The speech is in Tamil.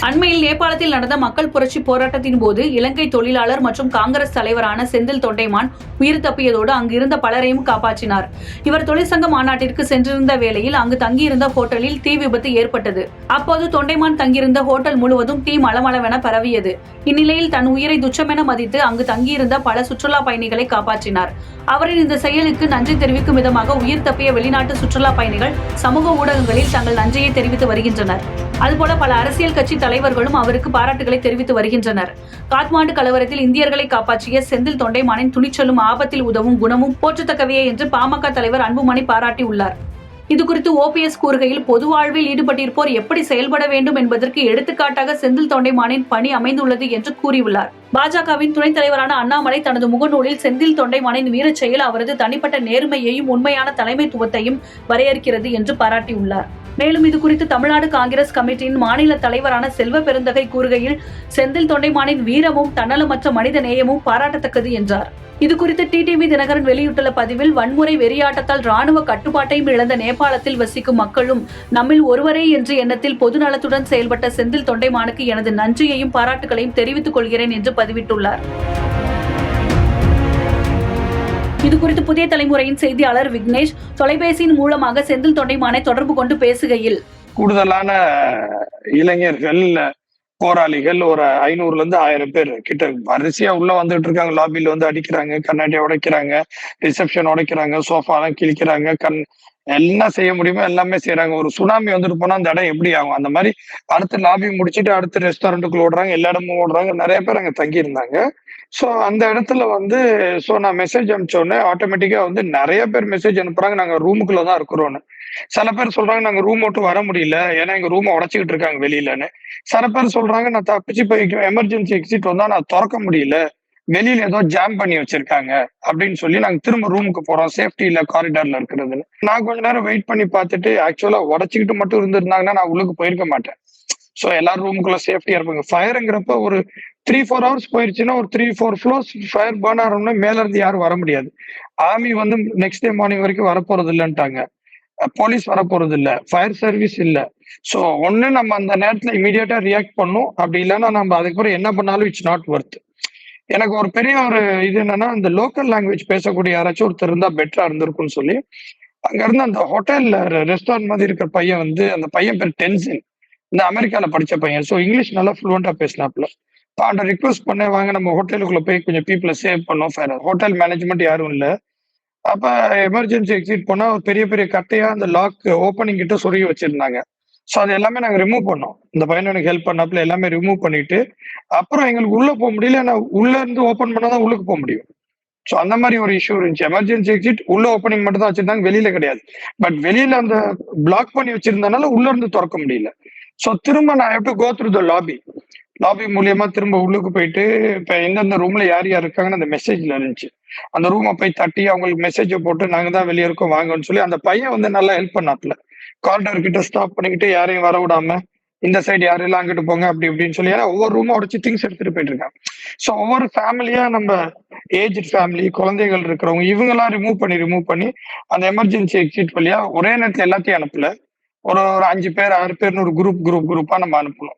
அண்மையில் நேபாளத்தில் நடந்த மக்கள் புரட்சி போராட்டத்தின் போது இலங்கை தொழிலாளர் மற்றும் காங்கிரஸ் தலைவரான செந்தில் தொண்டைமான் உயிர் தப்பியதோடு அங்கு இருந்த பலரையும் காப்பாற்றினார். இவர் தொழிற்சங்க மாநாட்டிற்கு சென்றிருந்த வேளையில் அங்கு தங்கியிருந்த ஹோட்டலில் தீ விபத்து ஏற்பட்டது. அப்போது தொண்டைமான் தங்கியிருந்த ஹோட்டல் முழுவதும் தீ மளமளவென பரவியது. இந்நிலையில் தன் உயிரை துச்சமென மதித்து அங்கு தங்கியிருந்த பல சுற்றுலா பயணிகளை காப்பாற்றினார். அவரின் இந்த செயலுக்கு நன்றி தெரிவிக்கும் விதமாக உயிர் தப்பிய வெளிநாட்டு சுற்றுலா பயணிகள் சமூக ஊடகங்களில் தங்கள் நன்றியை தெரிவித்து வருகின்றனர். அதுபோல பல அரசியல் கட்சி தலைவர்களும் அவருக்கு பாராட்டுகளை தெரிவித்து வருகின்றனர். காத்மாண்டு கலவரத்தில் இந்தியர்களை காப்பாற்றிய செந்தில் தொண்டைமானின் துணிச்சலும் ஆபத்தில் உதவும் குணமும் போற்றத்தக்கவையே என்று பாமக தலைவர் அன்புமணி பாராட்டியுள்ளார். இதுகுறித்து OPS கூறுகையில், பொது வாழ்வில் ஈடுபட்டிருப்போர் எப்படி செயல்பட வேண்டும் என்பதற்கு எடுத்துக்காட்டாக செந்தில் தொண்டைமானின் பணி அமைந்துள்ளது என்று கூறியுள்ளார். பாஜகவின் துணைத் தலைவரான அண்ணாமலை தனது முகநூலில் செந்தில் தொண்டைமானின் வீரச் செயல் அவரது தனிப்பட்ட நேர்மையையும் உண்மையான தலைமைத்துவத்தையும் வரையறுக்கிறது என்று பாராட்டியுள்ளார். மேலும் இதுகுறித்து தமிழ்நாடு காங்கிரஸ் கமிட்டியின் மாநில தலைவரான செல்வ பெருந்தகை கூறுகையில், செந்தில் தொண்டைமானின் வீரமும் தன்னலமற்ற மனித நேயமும் பாராட்டத்தக்கது என்றார். இதுகுறித்து டிடிவி தினகரன் வெளியிட்டுள்ள பதிவில், வன்முறை வெறியாட்டத்தால் ராணுவ கட்டுப்பாட்டையும் இழந்த நேபாளத்தில் வசிக்கும் மக்களும் நம்மில் ஒருவரே என்ற எண்ணத்தில் பொது நலத்துடன் செயல்பட்ட செந்தில் தொண்டைமானுக்கு எனது நன்றியையும் பாராட்டுகளையும் தெரிவித்துக் கொள்கிறேன் என்று பதிவிட்டுள்ளார். இதுகுறித்து புதிய தலைமுறையின் செய்தியாளர் விக்னேஷ் தொலைபேசியின் மூலமாக செந்தில் தொண்டைமானை தொடர்பு கொண்டு பேசுகையில், கூடுதலான இளைஞர்கள் போராளிகள் ஒரு 500ல இருந்து 1000 பேர் கிட்ட வரிசையா உள்ள வந்துட்டு இருக்காங்க. லாபியில வந்து அடிக்கிறாங்க, கண்ணாடியை உடைக்கிறாங்க, ரிசப்ஷன் உடைக்கிறாங்க, சோஃபாலாம் கிழிக்கிறாங்க, என்ன செய்ய முடியுமோ எல்லாமே செய்யறாங்க. ஒரு சுனாமி வந்துட்டு போனா அந்த இடம் எப்படி ஆகும்? அந்த மாதிரி அடுத்து லாபி முடிச்சுட்டு அடுத்து ரெஸ்டாரண்ட்டுக்குள்ள ஓடுறாங்க, எல்லா இடமும் ஓடுறாங்க. நிறைய பேர் அங்க தங்கி இருந்தாங்க. ஸோ அந்த இடத்துல வந்து நான் மெசேஜ் அனுப்பிச்சோடனே ஆட்டோமேட்டிக்கா வந்து நிறைய பேர் மெசேஜ் அனுப்புறாங்க, நாங்க ரூமுக்குள்ள தான் இருக்கிறோன்னு. சில பேர் சொல்றாங்க நாங்க ரூம் விட்டு வர முடியல, ஏன்னா எங்க ரூமை உடச்சிக்கிட்டு இருக்காங்க வெளியிலன்னு. சில பேர் சொல்றாங்க நான் தப்பிச்சு போய் எமர்ஜென்சி எக்ஸிட் வந்தா நான் திறக்க முடியல, வெளியில ஏதோ ஜாம் பண்ணி வச்சிருக்காங்க அப்படின்னு சொல்லி நாங்க திரும்ப ரூமுக்கு போறோம், சேஃப்டி இல்ல காரிடார்ல இருக்கிறதுன்னு. நான் கொஞ்ச நேரம் வெயிட் பண்ணி பார்த்துட்டு ஆக்சுவலா உடச்சிக்கிட்டு மட்டும் இருந்திருந்தாங்கன்னா நான் உள்ளுக்கு போயிருக்க மாட்டேன். ஸோ எல்லாரும் ரூமுக்குள்ள சேஃப்டியா இருப்பாங்க. ஃபயருங்கிறப்ப ஒரு 3-4 ஹவர்ஸ் போயிருச்சுன்னா ஒரு 3-4 ஃப்ளோர்ஸ் ஃபயர் பர்ன் ஆகணும்னா மேல இருந்து யாரும் வர முடியாது. ஆர்மி வந்து நெக்ஸ்ட் டே மார்னிங் வரைக்கும் வரப்போறது இல்லைன்ட்டாங்க, போலீஸ் வரப்போறது இல்ல, ஃபயர் சர்வீஸ் இல்ல. ஸோ ஒண்ணு நம்ம அந்த நேரத்துல இமீடியட்டா ரியாக்ட் பண்ணும், அப்படி இல்லைன்னா நம்ம அதுக்கப்புறம் என்ன பண்ணாலும் இட்ஸ் நாட் ஒர்த். எனக்கு ஒரு பெரிய ஒரு இது என்னன்னா, இந்த லோக்கல் லாங்குவேஜ் பேசக்கூடிய யாராச்சும் ஒருத்தர் இருந்தா பெட்டரா இருந்திருக்கும்னு சொல்லி அங்க இருந்து அந்த ஹோட்டல்ல ரெஸ்டாரண்ட் மாதிரி இருக்கிற பையன் வந்து, அந்த பையன் பேர் டென்சின், இந்த அமெரிக்கால படிச்ச பையன். ஸோ இங்கிலீஷ் நல்லா ஃப்ளூவெண்டா பேசினாப்ல. அவன் ரிக்வஸ்ட் பண்ண, வாங்க நம்ம ஹோட்டலுக்குள்ள போய் கொஞ்சம் பீப்புளை சேவ் பண்ணோம். ஹோட்டல் மேனேஜ்மெண்ட் யாரும் இல்லை. அப்ப எமர்ஜென்சி எக்ஸிட் போனா ஒரு பெரிய பெரிய கட்டையா அந்த லாக் ஓப்பனிங் கிட்ட சொருகி வச்சிருந்தாங்க. ஸோ அது எல்லாமே நாங்க ரிமூவ் பண்ணோம். இந்த பையன் எனக்கு ஹெல்ப் பண்ணாப்புல எல்லாமே ரிமூவ் பண்ணிட்டு அப்புறம் எங்களுக்கு உள்ள போக முடியல, நான் உள்ள இருந்து ஓப்பன் பண்ணாதான் உள்ளுக்கு போக முடியும். ஸோ அந்த மாதிரி ஒரு இஷ்யூ இருந்துச்சு. எமர்ஜென்சி எக்ஸிட் உள்ள ஓப்பனிங் மட்டும் தான் வச்சிருந்தாங்க, வெளியில கிடையாது. பட் வெளியில அந்த பிளாக் பண்ணி வச்சிருந்தனால உள்ள இருந்து திறக்க முடியல. ஸோ திரும்ப நான் have to go through the lobby மூலியமா திரும்ப உள்ளுக்கு போயிட்டு இப்ப எந்தெந்த ரூம்ல யார் யார் இருக்காங்கன்னு அந்த மெசேஜ்ல இருந்துச்சு. அந்த ரூமை போய் தட்டி அவங்களுக்கு மெசேஜை போட்டு நாங்க தான் வெளியே இருக்கோம் வாங்கன்னு சொல்லி அந்த பையன் வந்து நல்லா ஹெல்ப் பண்ணாப்ல. கார்டர் கிட்ட ஸ்டாப் பண்ணிக்கிட்டு யாரையும் வர விடாம இந்த சைடு யாரெல்லாம் அங்கிட்டு போங்க அப்படி இப்படின்னு சொல்லி, ஏன்னா ஒவ்வொரு ரூமா உடச்சு திங்ஸ் எடுத்துட்டு போயிட்டு இருக்காங்க. ஸோ ஒவ்வொரு ஃபேமிலியா நம்ம ஏஜ் ஃபேமிலி, குழந்தைகள் இருக்கிறவங்க இவங்கெல்லாம் ரிமூவ் பண்ணி அந்த எமர்ஜென்சி எக்ஸிட் வழியா ஒரே நேரத்துல எல்லாத்தையும் அனுப்பல, ஒரு 5 பேர் 6 பேர்னு ஒரு குரூப்பா நம்ம அனுப்பணும்.